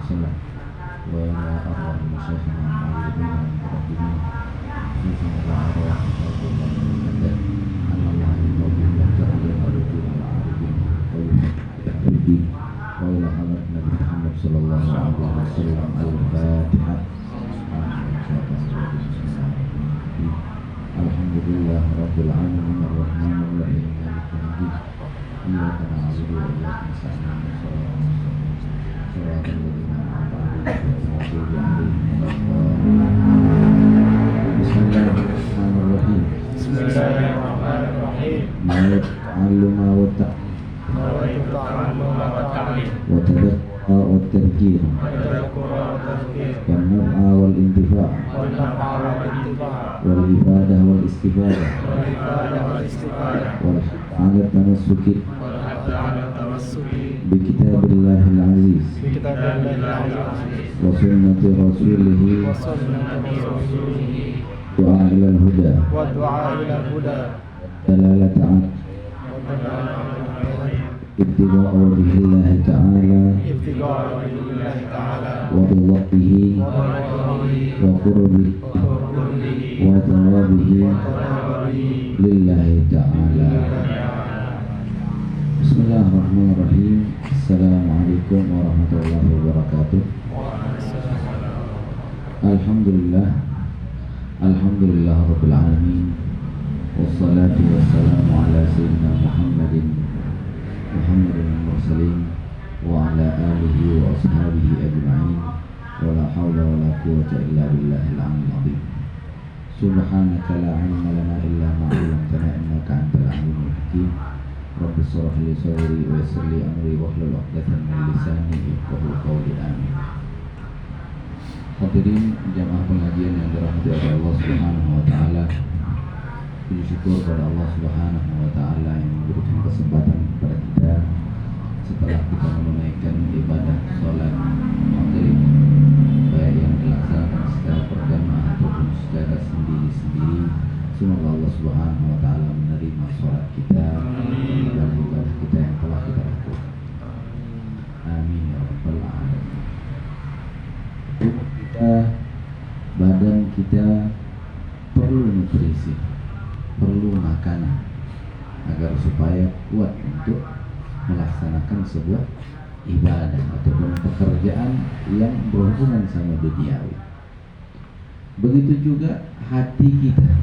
وسلم وإلى أرواح مشايخنا المعلمين والمتقدمين خصوصا الأعراف والله المقدس أن الله يقول يهتدي الأرجل والعارفين ويهتدي وإلى حضرة النبي محمد صلى الله عليه وسلم الفاتحة. Alhamdulillah Rabbil Alamin Ar-Rahman Ar-Rahim Maliki Yawmiddin Iyyaka na'budu wa iyyaka nasta'in Shiratal ladzina an'amta 'alaihim Bismillahirrahmanirrahim. Bismillahirrahmanirrahim. Ma'alluma wa وتذكر والتذكير والنفع والانتفاع والإفادة والاستفادة والحث على التمسك بكتاب الله العزيز وسنة رسوله دعاء إلى الهدى دلالة على ابتغاء وجه الله تعالى ورضائه وقربه وثوابه لله تعالى. Bismillahirrahmanirrahim. Assalamualaikum warahmatullahi wabarakatuh. Alhamdulillah Rabbil Alamin. Wassalatu wassalamu ala sayyidina Muhammadin al-mursalin wa ala alihi wa ashabihi ajma'in wa la hawla wa la quwwata illa billahil aliyyil azim. Subhanaka la ilma lana illa ma 'allamtana innaka antal alimul hakim. Rabbi shrah li sadri wa yassir li amri wahlul 'uqdatam min lisani yafqahu qawli. Amin. Hadirin jamaah pengajian yang dirahmati oleh Allah Subhanahu wa taala. Puji syukur kepada Allah Subhanahu wa taala yang memberikan kesempatan kepada kita setelah kita menunaikan ibadah salat maghrib baik yang dilaksanakan secara berjamaah ataupun secara sendiri-sendiri. Semoga Allah Subhanahu wa taala menerima salat kita, ibadah kita yang telah kita lakukan. Amin ya rabbal alamin. Badan kita perlu nutrisi, perlu makanan agar supaya kuat untuk melaksanakan sebuah ibadah ataupun pekerjaan yang berhubungan sama duniawi. Begitu juga hati kita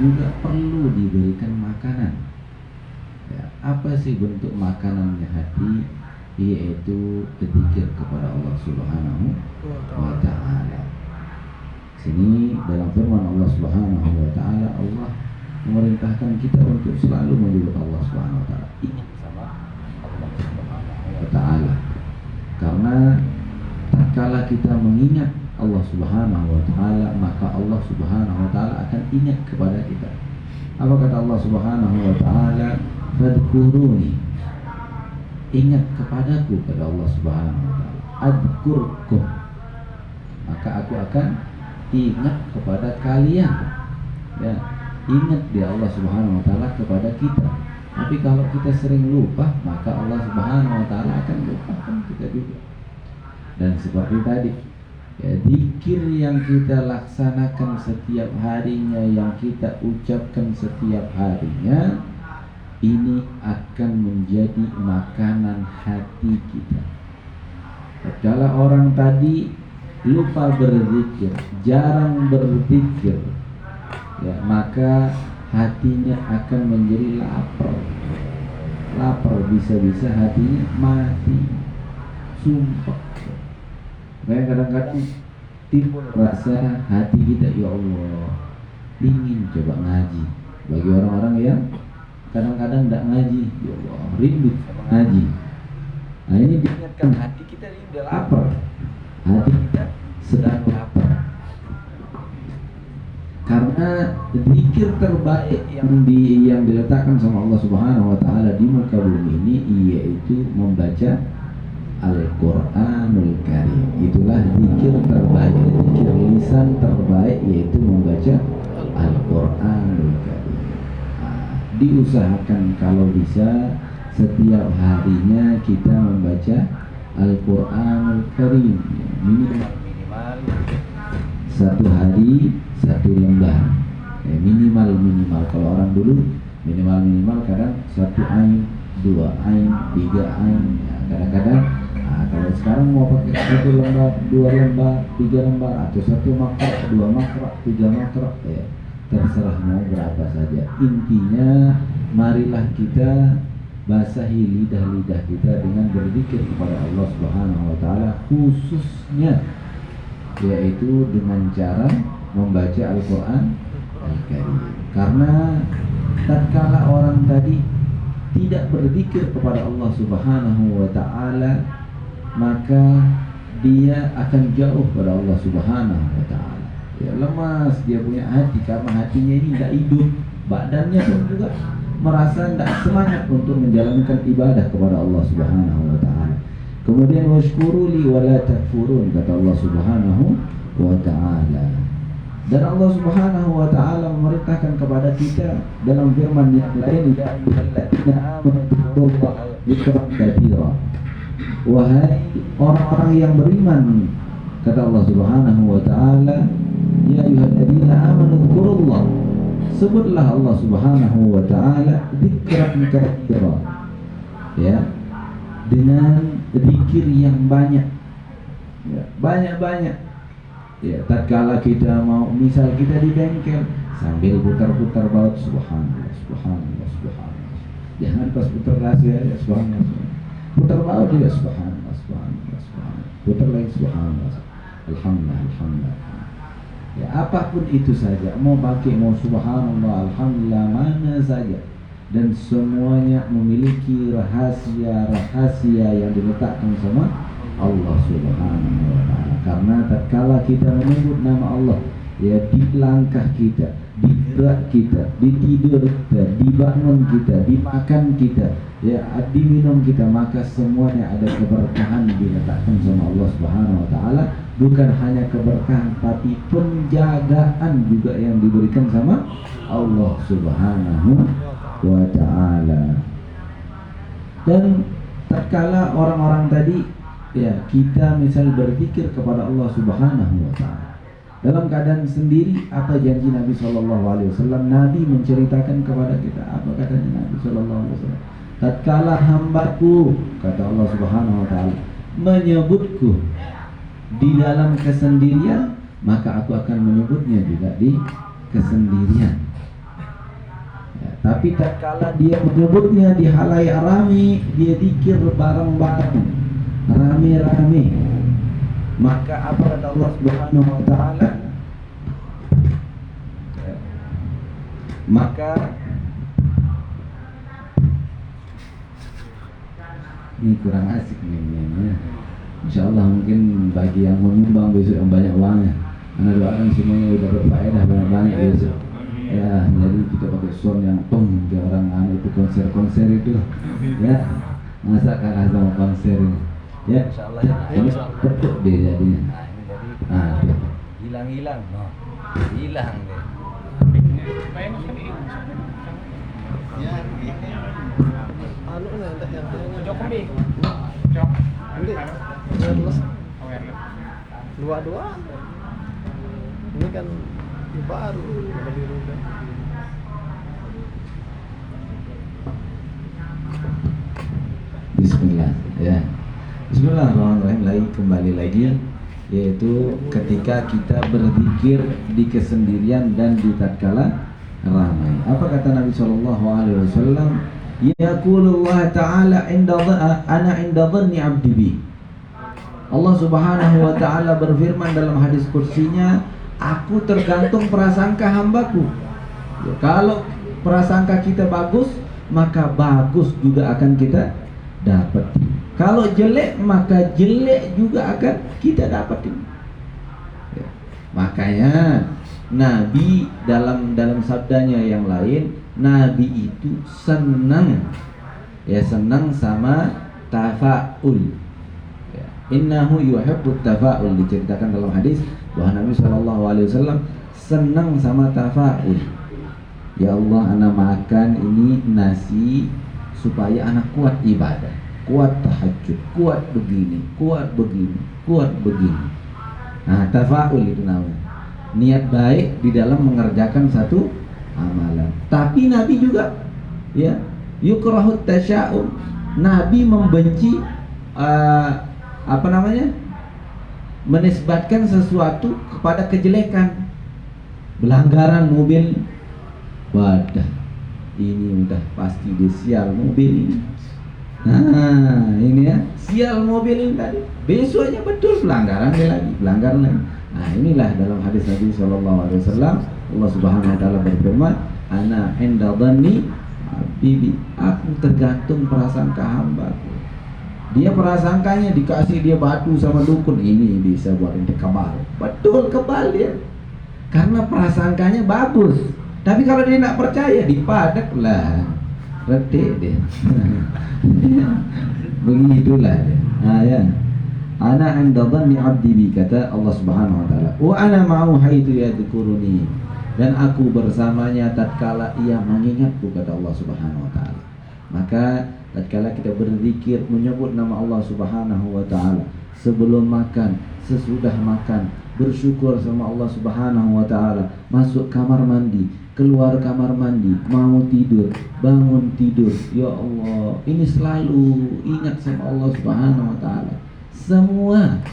juga perlu diberikan makanan. Ya, apa sih bentuk makanannya hati? Yaitu berzikir kepada Allah Subhanahu wa ta'ala. Sini dalam firman Allah Subhanahu wa taala, Allah memerintahkan kita untuk selalu menyebut Allah Subhanahu wa taala. Ingat sama Allah Subhanahu wa taala. Karena tatkala kita mengingat Allah Subhanahu wa taala, maka Allah Subhanahu wa taala akan ingat kepada kita. Apa kata Allah Subhanahu wa taala? Fadhkuruni. Ingat kepadaku, kata Allah Subhanahu wa taala. Adkurkum. Maka aku akan ingat kepada kalian. Ya, ingat dia Allah Subhanahu wa taala kepada kita. Tapi kalau kita sering lupa, maka Allah Subhanahu wa taala akan lupakan kita juga. Dan seperti tadi, ya, zikir yang kita laksanakan setiap harinya, yang kita ucapkan setiap harinya, ini akan menjadi makanan hati kita. Kalau orang tadi lupa berzikir, jarang berzikir, ya, maka hatinya akan menjadi lapar, bisa-bisa hatinya mati, sumpah. Kayak kadang-kadang timbul rasa hati kita, ya Allah, ingin coba ngaji. Bagi orang-orang yang kadang-kadang tidak ngaji, ya Allah, rindu ngaji. Nah, ini diingatkan hati kita ini udah lapar. Hati kita sedang lapar. Karena zikir terbaik yang diletakkan sama Allah Subhanahu wa taala di muka bumi ini yaitu membaca Al-Qur'anul Karim. Itulah zikir terbaik, zikir lisan terbaik, yaitu membaca Al-Qur'anul Karim. Diusahakan kalau bisa setiap harinya kita membaca Al-Quranul Karim, minimal satu hari satu lembar, minimal kalau orang dulu minimal kadang satu ain, dua ain, tiga ain, ya, kadang-kadang. Kalau sekarang mau pakai satu lembar, dua lembar, tiga lembar, atau satu makro, dua makro, tiga makro, ya terserah mau berapa saja. Intinya marilah kita basahi lidah-lidah kita dengan berzikir kepada Allah Subhanahu wa taala, khususnya yaitu dengan cara membaca Al-Qur'an Al-Karim. Karena tatkala orang tadi tidak berzikir kepada Allah Subhanahu wa taala, maka dia akan jauh pada Allah Subhanahu wa taala. Ya, lemas dia punya hati karena hatinya ini tidak hidup, badannya pun juga merasa tidak semangat untuk menjalankan ibadah kepada Allah Subhanahu wa taala. Kemudian washkuruli wala takfurun, kata Allah Subhanahu wa taala. Dan Allah Subhanahu wa taala memerintahkan kepada kita dalam firman yang lain, ya ayyuhalladzina amanu dzkurullaha dzikran katsira. Wahai orang-orang yang beriman, kata Allah Subhanahu wa taala, ya ayyuhalladzina amanu dzkurullah, sebutlah Allah Subhanahu wa taala dzikran katsira, ya, dengan zikir yang banyak, ya, banyak-banyak. Ya, tatkala kita mau, misal kita di bengkel sambil putar-putar baut subhanallah, subhanallah, subhanallah. Jangan pas putar rahasia ya subhanallah, subhanallah. Putar baut juga subhanallah, subhanallah, subhanallah. Putar lagi subhanallah, alhamdulillah, alhamdulillah. Ya, apapun itu saja, mau pakai mau subhanallah, alhamdulillah, mana saja, dan semuanya memiliki rahasia yang diletakkan sama Allah Subhanahu wa taala. Karena tatkala kita menyebut nama Allah, ya, di langkah kita, di gerak kita, di tidur kita, di bangun kita, di makan kita, ya, di minum kita, maka semuanya ada keberkahan diletakkan sama Allah Subhanahu wa taala. Bukan hanya keberkahan, tapi penjagaan juga yang diberikan sama Allah Subhanahu wa taala. Dan tatkala orang-orang tadi, ya, kita misal berzikir kepada Allah Subhanahu wa taala dalam keadaan sendiri, apa janji Nabi sallallahu alaihi wasallam? Nabi menceritakan kepada kita, apa katanya Nabi sallallahu alaihi wasallam? Tatkala hambaku, kata Allah Subhanahu wa taala, menyebutku di dalam kesendirian, maka aku akan menyebutnya juga di kesendirian. Ya, tapi tatkala dia menyebutnya di halayak ramai, dia zikir bareng-bareng, rame-rame, maka apa kata Allah Subhanahu wa taala? Maka ini kurang asik nih. Insyaallah mungkin bagi yang menyumbang besok yang banyak uangnya, anda doakan semuanya udah berfaedah banyak-banyak besok. Ya, jadi kita pakai sound yang peng ke orang itu konser itu, ya, masa kalah sama konser ini. Ya, insyaallah ini betul deh jadinya. Nah, ini jadi hilang deh. Ya, anu lah yang jok kembali. Jok. Wireless. Dua-dua. Ini kan baru biru kan. Bismillah, ya. Bismillahirrahmanirrahim. Kembali lagi, yaitu ketika kita berzikir di kesendirian dan di tatkala ramai. Apa kata Nabi sallallahu alaihi wasallam? Yaqulullah ta'ala ana inda dhanni 'abdi bi. Allah Subhanahu wa taala berfirman dalam hadis kursinya, aku tergantung prasangka hambaku. Ya, kalau prasangka kita bagus, maka bagus juga akan kita dapat. Kalau jelek, maka jelek juga akan kita dapatin. Ya. Makanya Nabi dalam sabdanya yang lain, Nabi itu senang sama tafa'ul. Ya. Innahu yuhibbut tafa'ul, diceritakan dalam hadis bahwa Nabi SAW senang sama tafa'ul. Ya Allah, anak makan ini nasi supaya anak kuat ibadah. kuat tahajud, kuat begini, kuat begini, kuat begini. Nah, tafaul itu namanya. Niat baik di dalam mengerjakan satu amalan. Tapi Nabi juga ya, yukrahut tasya'um. Nabi membenci menisbatkan sesuatu kepada kejelekan. Pelanggaran mobil, wadah, ini udah pasti desial mobil ini. Nah, ini ya, sial mobil ini tadi. Besoknya betul pelanggaran lagi, pelanggaran lagi. Nah, inilah dalam hadis Nabi SAW, Allah Subhanahu Wa Taala berfirman, "Ana inda dhanni abdi, aku tergantung prasangka hambaku." Dia prasangkanya dikasih dia batu sama dukun, ini bisa buat ente kebal. Betul kebal dia, karena prasangkanya bagus. Tapi kalau dia tidak percaya, dipadak lah, retik dia. Begitulah dia. Nah, ya. Ana 'inda dhanni 'abdi bi, kata Allah Subhanahu wa taala. Wa ana ma'ahu haitsu yadhkuruni. Dan aku bersamanya tatkala ia mengingatku, kata Allah Subhanahu wa taala. Maka tatkala kita berzikir menyebut nama Allah Subhanahu wa taala, sebelum makan, sesudah makan, bersyukur sama Allah Subhanahu wa taala, masuk kamar mandi, keluar kamar mandi, mau tidur, bangun tidur, ya Allah, ini selalu ingat sama Allah Subhanahu wa taala. Semua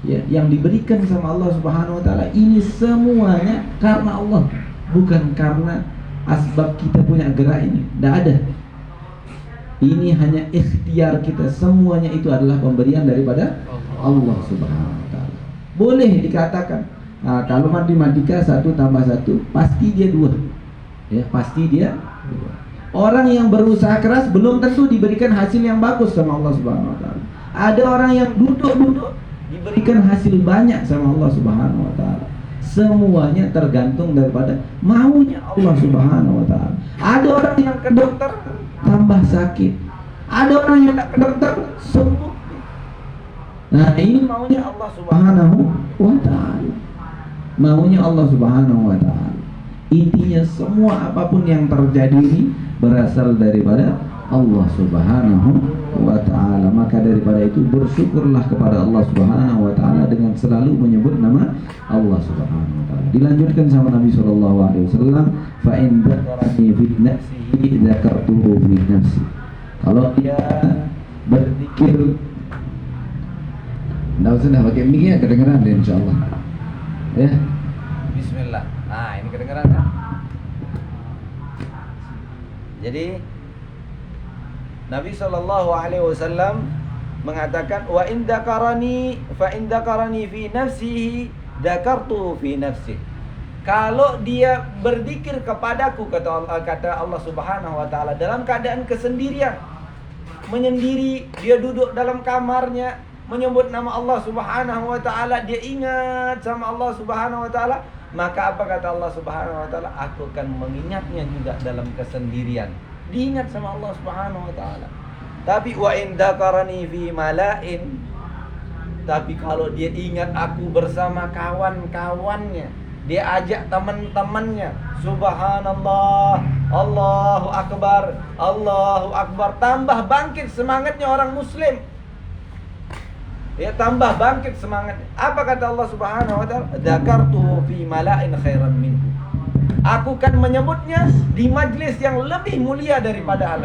ya, yang diberikan sama Allah Subhanahu wa taala ini semuanya karena Allah, bukan karena asbab kita punya gerak ini. Tidak ada. Ini hanya ikhtiar kita. Semuanya itu adalah pemberian daripada Allah Subhanahu wa taala. Boleh dikatakan, nah, kalau matematika 1 tambah 1 pasti dia 2. Ya, pasti dia 2. Orang yang berusaha keras belum tentu diberikan hasil yang bagus sama Allah Subhanahu wa taala. Ada orang yang duduk-duduk diberikan hasil banyak sama Allah Subhanahu wa taala. Semuanya tergantung daripada maunya Allah Subhanahu wa taala. Ada orang yang ke dokter tambah sakit. Ada orang yang tak ke dokter sembuh. Nah, ini maunya Allah Subhanahu wa taala. Maunya Allah Subhanahu wa taala. Intinya semua apapun yang terjadi ini berasal daripada Allah Subhanahu wa ta'ala. Maka daripada itu bersyukurlah kepada Allah Subhanahu wa ta'ala dengan selalu menyebut nama Allah Subhanahu wa ta'ala. Dilanjutkan sama Nabi SAW, fa in dzakarani fi nafsihi dzakartuhu fi nafsi. Kalau dia berzikir, enggak usah pakai mic ya, kedengeran deh insyaallah. Ya. Bismillah. Nah, ini kedengeran kan? Jadi Nabi SAW mengatakan, wa in dzakarani fa in dzakarani fi nafsihi dzakartu fi nafsi. Kalau dia berzikir kepadaku, kata Allah Subhanahu wa taala, dalam keadaan kesendirian, menyendiri, dia duduk dalam kamarnya menyebut nama Allah Subhanahu wa taala, dia ingat sama Allah Subhanahu wa taala, maka apa kata Allah Subhanahu wa taala? Aku akan mengingatnya juga dalam kesendirian. Diingat sama Allah Subhanahu wa taala. Tapi wa in dzakarani fi mala'in, tapi kalau dia ingat aku bersama kawan-kawannya, dia ajak teman-temannya, subhanallah, Allahu akbar, Allahu akbar, tambah bangkit semangatnya orang muslim. Ya, tambah bangkit semangatnya. Apa kata Allah Subhanahu wa taala? Dzakartuhu fi mala'in khairan minhu. Aku kan menyebutnya di majlis yang lebih mulia daripada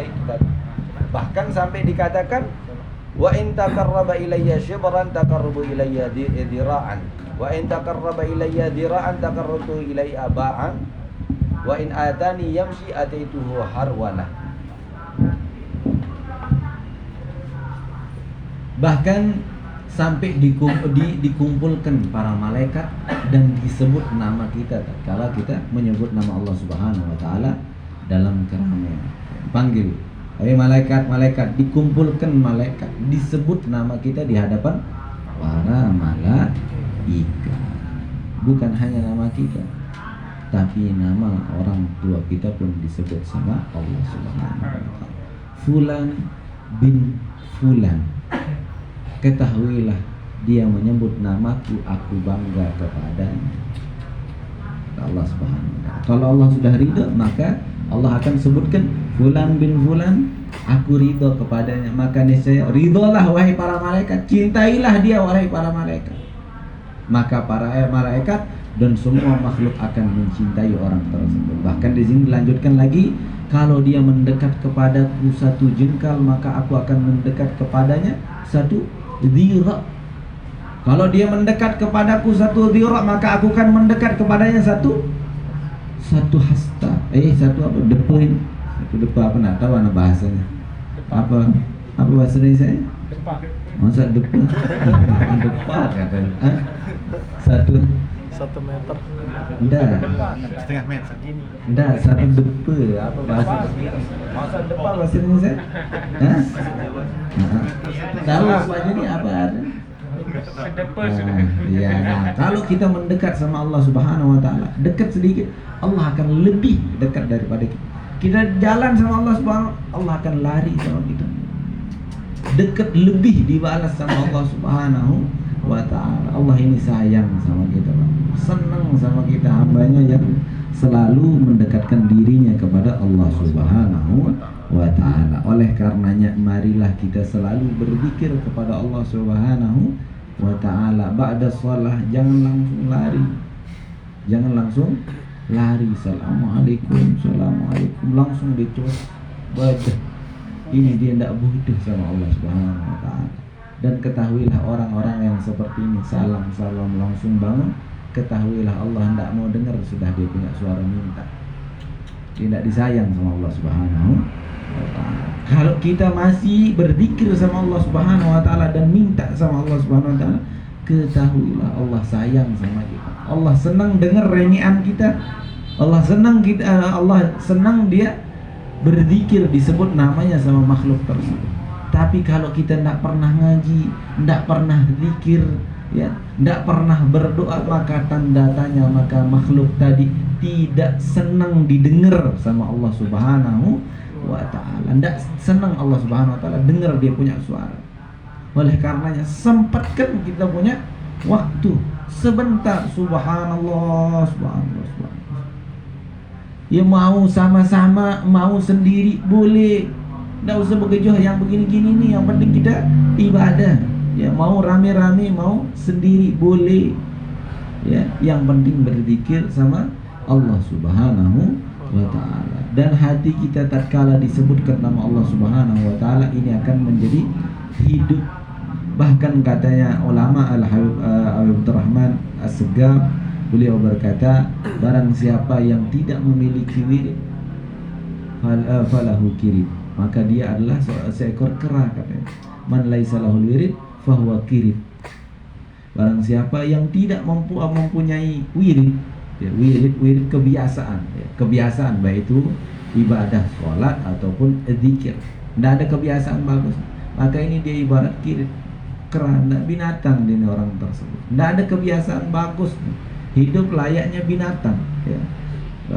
itu tadi. Bahkan sampai dikatakan, wa in taqarraba ilayya shibran taqarrabu ilayya dira'an, wa in taqarraba ilayya dira'an taqarrabtu ilayya ba'an, wa in atani yamshi ataituhu harwana. Bahkan sampai dikumpulkan para malaikat dan disebut nama kita tatkala kita menyebut nama Allah Subhanahu wa taala dalam keramaian. Panggil, hai malaikat, dikumpulkan malaikat, disebut nama kita di hadapan para malaikat. Bukan hanya nama kita, tapi nama orang tua kita pun disebut sama Allah Subhanahu wa taala. Fulan bin fulan, ketahuilah dia menyebut namaku, aku bangga kepadanya. Allah Subhanahu wa taala. Kalau Allah sudah ridha, maka Allah akan sebutkan fulan bin fulan Aku ridho kepadanya, maka niscaya ridholah wahai para malaikat, cintailah dia wahai para malaikat. Maka para malaikat dan semua makhluk akan mencintai orang tersebut. Bahkan di sini dilanjutkan lagi, kalau dia mendekat kepadaku satu jengkal, maka aku akan mendekat kepadanya satu dhira. Kalau dia mendekat kepadaku satu dhira, maka aku akan mendekat kepadanya satu hasta. Satu apa? Depa ini. Satu depa apa? Nak tahu mana bahasanya? Apa bahasa Indonesia? Depa. Masa depa? Depa katanya. Satu meter. Enggak. Setengah meter. Enggak, satu depa. Apa bahasa? Masa depa bahasa Indonesia? Hah? Tahu apa ini apa ada? Kalau kita mendekat sama Allah Subhanahu wa taala, dekat sedikit, Allah akan lebih dekat daripada kita. Kita jalan sama Allah Subhanahu, Allah akan lari sama kita. Dekat lebih dibalas sama Allah Subhanahu wa taala. Allah ini sayang sama kita, senang sama kita, hambanya yang selalu mendekatkan dirinya kepada Allah Subhanahu wa taala. Oleh karenanya marilah kita selalu berzikir kepada Allah Subhanahu wa ta'ala. Ba'da shalah jangan langsung lari. Jangan langsung lari. Assalamualaikum, assalamualaikum, langsung dicus baca. Ini dia tidak butuh sama Allah Subhanahu wa ta'ala. Dan ketahuilah orang-orang yang seperti ini, salam langsung bangun, ketahuilah Allah tidak mau dengar sudah dia punya suara minta. Dia tidak disayang sama Allah Subhanahu wa ta'ala. Kalau kita masih berzikir sama Allah Subhanahu wa ta'ala dan minta sama Allah Subhanahu wa ta'ala, ketahuilah Allah sayang sama kita. Allah senang dengar rengian kita. Allah senang dia berzikir disebut namanya sama makhluk tersebut. Tapi kalau kita tidak pernah ngaji, tidak pernah zikir, ya, tidak pernah berdoa, maka tanda tanya, maka makhluk tadi tidak senang didengar sama Allah Subhanahu wa ta'ala. Tidak senang Allah Subhanahu wa ta'ala dengar dia punya suara. Oleh karenanya sempatkan kita punya waktu sebentar. Subhanallah, subhanallah. Ya mau sama-sama, mau sendiri boleh. Tidak usah begitu yang begini-gini nih. Yang penting kita ibadah. Ya mau rame-rame, mau sendiri boleh. Ya, yang penting berzikir sama Allah Subhanahu wa ta'ala. Dan hati kita tatkala disebutkan nama Allah Subhanahu wa ta'ala, ini akan menjadi hidup. Bahkan katanya ulama Al-Habib Abdurrahman As-Segaf, beliau berkata, barang siapa yang tidak memiliki wirid falahu kirib, maka dia adalah seekor kera, katanya. Man laisa lahul wirid fahuwa kirib. Barang siapa yang tidak mempunyai wirid, ya, wirid kebiasaan, ya, kebiasaan baik itu ibadah, sholat ataupun zikir, tidak ada kebiasaan bagus, maka ini dia ibarat kirib, kerana binatang ini orang tersebut. Tidak ada kebiasaan bagus, hidup layaknya binatang, ya.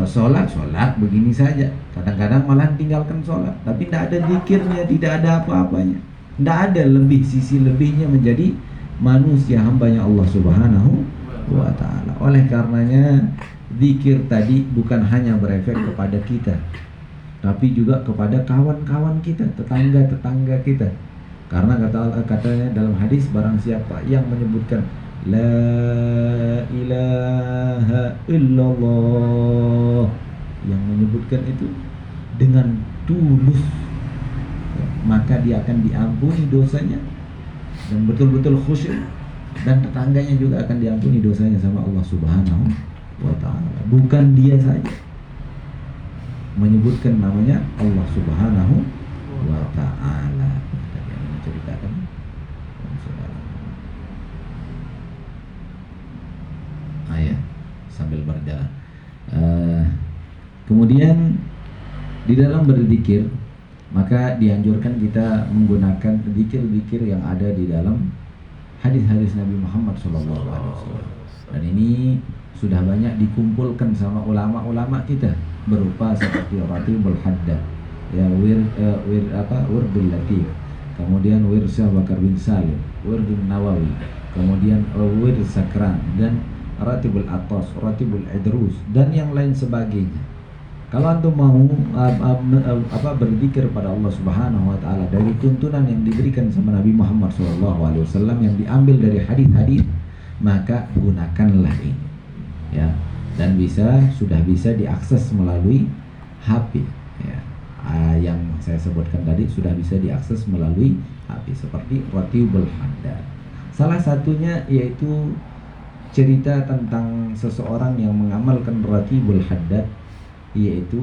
Sholat begini saja, kadang-kadang malah tinggalkan sholat, tapi tidak ada zikirnya, tidak ada apa-apanya, tidak ada lebih, sisi lebihnya menjadi manusia hambanya Allah Subhanahu wa ta'ala. Oleh karenanya zikir tadi bukan hanya berefek kepada kita, tapi juga kepada kawan-kawan kita, tetangga-tetangga kita. Karena katanya dalam hadis, barang siapa yang menyebutkan la ilaha illallah, yang menyebutkan itu dengan tulus, maka dia akan diampuni dosanya dan betul-betul khusyuk, dan tetangganya juga akan diampuni dosanya sama Allah Subhanahu wa ta'ala. Bukan dia saja menyebutkan namanya Allah Subhanahu wa ta'ala. Yang menceritakan ayat sambil berjalan. Kemudian di dalam berzikir, maka dianjurkan kita menggunakan zikir-zikir yang ada di dalam hadis-hadis Nabi Muhammad SAW. Dan ini sudah banyak dikumpulkan sama ulama-ulama kita, berupa seperti Ratibul Haddad, ya, Wirdul Latif, kemudian Wir Syekh Bakar bin Salim, Wirdul Nawawi, kemudian Wir Sakran, dan Ratibul Atas, Ratibul Idrus, dan yang lain sebagainya. Kalau antum mau berzikir pada Allah Subhanahu wa taala dari tuntunan yang diberikan sama Nabi Muhammad SAW yang diambil dari hadis-hadis, maka gunakanlah ini. Ya. Dan sudah bisa diakses melalui HP, ya. Yang saya sebutkan tadi sudah bisa diakses melalui HP seperti Ratibul Haddad. Salah satunya yaitu cerita tentang seseorang yang mengamalkan Ratibul Haddad, yaitu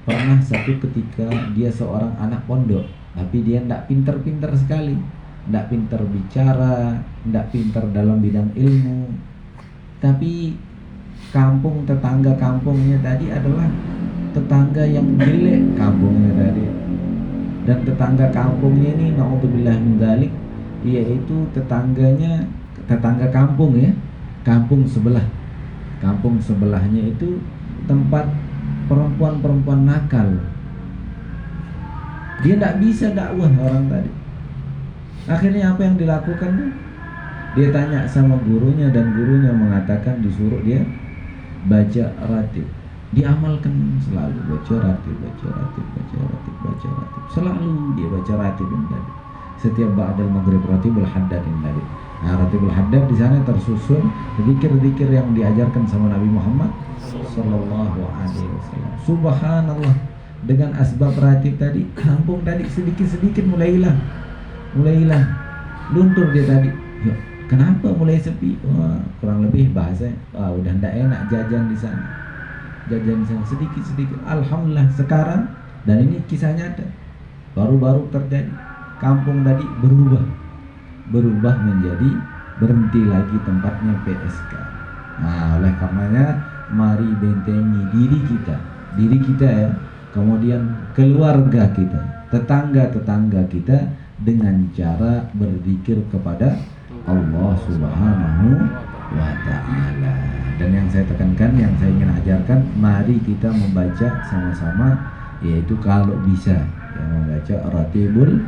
pernah satu ketika dia seorang anak pondok, tapi dia tidak pintar-pintar sekali, tidak pintar bicara, tidak pintar dalam bidang ilmu. Tapi tetangga kampungnya tadi adalah tetangga yang jelek kampungnya tadi. Dan tetangga kampungnya ini naudzubillah min dzalik, yaitu tetangga kampung ya, kampung sebelah. Kampung sebelahnya itu tempat perempuan-perempuan nakal. Dia tidak bisa dakwah orang tadi. Akhirnya apa yang dilakukan? Dia tanya sama gurunya dan gurunya mengatakan disuruh dia baca ratib. Diamalkan selalu baca ratib. Selalu dia baca ratib ini tadi. Setiap ba'dal maghrib Ratibul Haddad ini tadi. Nah, Ratibul Haddad di sana tersusun zikir-zikir yang diajarkan sama Nabi Muhammad sallallahu alaihi wasallam. Subhanallah, dengan asbab ratib tadi, kampung tadi sedikit-sedikit mulai hilang. Luntur dia tadi. Ya, kenapa mulai sepi? Wah, kurang lebih bahasanya, udah ndak enak jajan di sana. Sedikit-sedikit. Alhamdulillah sekarang, dan ini kisah nyata, baru-baru terjadi. Kampung tadi berubah menjadi berhenti lagi tempatnya PSK. Nah, oleh karenanya mari bentengi diri kita ya, kemudian keluarga kita, tetangga kita dengan cara berzikir kepada Allah Subhanahu wa taala. Dan yang saya tekankan, yang saya ingin ajarkan, mari kita membaca sama-sama, yaitu kalau bisa ya, membaca Ratibul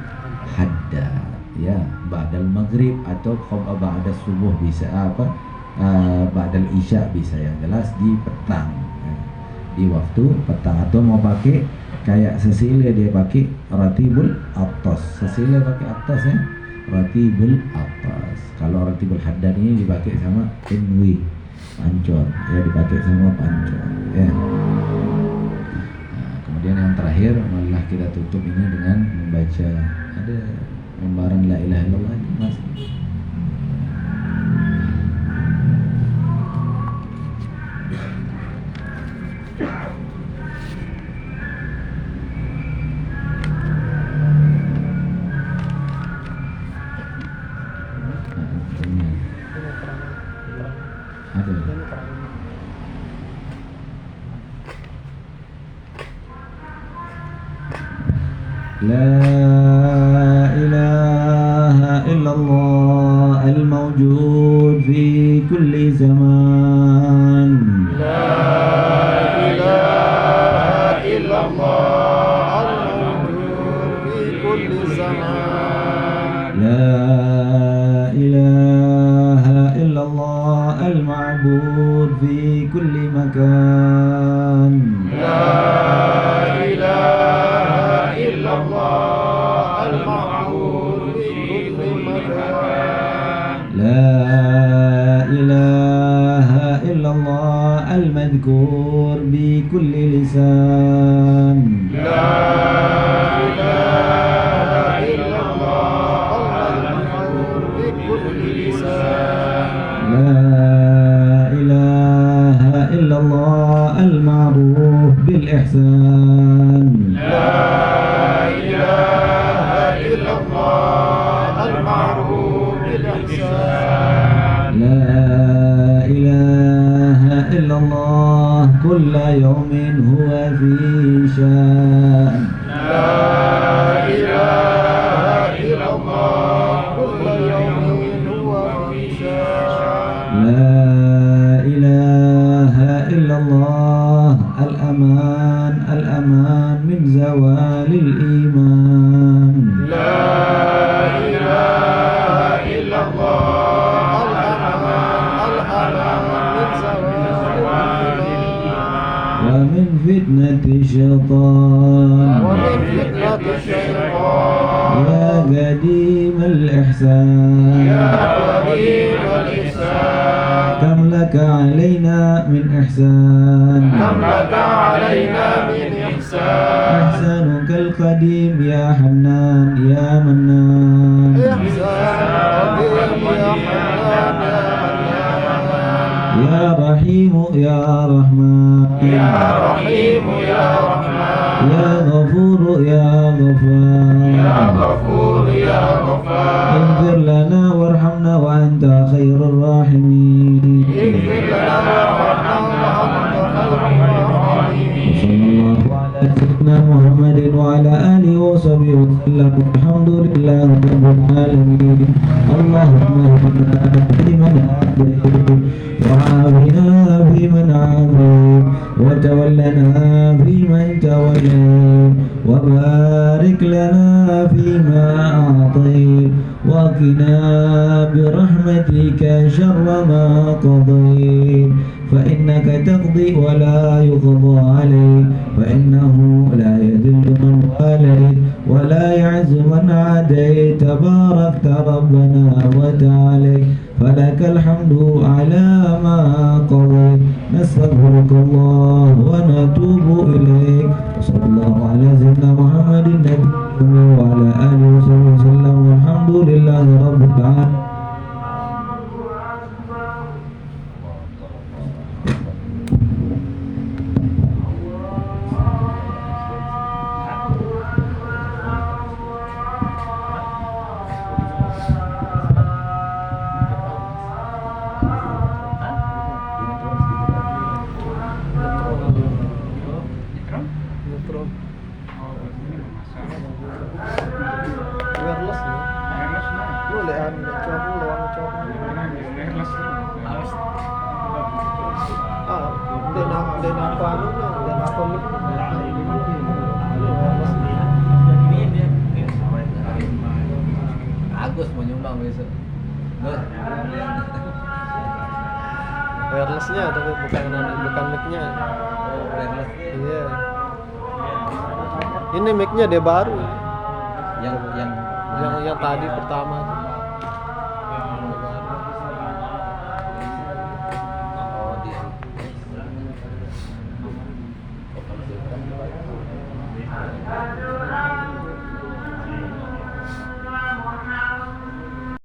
Haddad ya, ba'dal maghrib atau ba'da subuh bisa, ba'dal isya bisa, yang jelas di petang ya, di waktu petang. Atau mau pakai kayak Cecilia, dia pakai Ratibul Atas. Cecilia pakai Atas ya, Ratibul Atas. Kalau Ratibul Haddad ini dipakai sama Inwi Pancor ya, dipakai sama Pancor ya. Nah, kemudian yang terakhir, malah kita tutup ini dengan membaca, ada lembaran la ilaha illallah itu Mas. La ilaha illallah al-mawjud fi kulli zaman. La ilaha illallah al-mawjud fi kulli zaman. La ilaha illallah al-ma'bud fi kulli makan. المذكور بكل لسان. لا إله إلا الله المذكور بكل لسان. لا إله إلا الله المعروف بالإحسان. لا إله إلا الله المعروف بالإحسان. لا إله إلا الله كل يوم هو في شأن. لا إله إلا الله كل يوم هو في شأن. لا إله إلا الله الأمان الأمان من زوال الإيمان. لا إله إلا الله الأمان الأمان من زوال الإيمان ومن فتنة الشيطان ومن فتنة الشيطان يا قديم الإحسان يا قديم الإحسان كم لك علينا من إحسان كم لك علينا من إحسان إحسانك القديم يا حنان يا منان إحسان قديم يا حنان يا منان يا رحيم يا رحمن يا رحيم يا رحمن يا غفور يا يا غفار غفور يا غفار اغفر لنا وارحمنا وأنت خير الراحمين اغفر لنا وارحمنا وأنت خير الراحمين وصلى الله على سيدنا محمد وعلى آله وصحبه وسلم الحمد لله رب العالمين اللهم اهدنا فيمن هديت وعافنا فيمن عافيت وتولنا فيمن توليت وبارك لنا فيما أعطيت وقنا برحمتك شر ما قضيت فإنك تقضي ولا يقضى عليك فإنه لا يذل من واليت ولا يعز من عاديت تباركت ربنا وتعالى فلك الحمد على ما قضيت نستغفرك الله ونتوب إليك وصلى الله على سيدنا محمد النبي وعلى آله وصحبه وسلم والحمد لله رب العالمين. Agus mau nyumbang besok. Wirelessnya tapi bukan mic-nya. Wireless Iya. Ini mic-nya dia baru. yang Yang tadi pertama.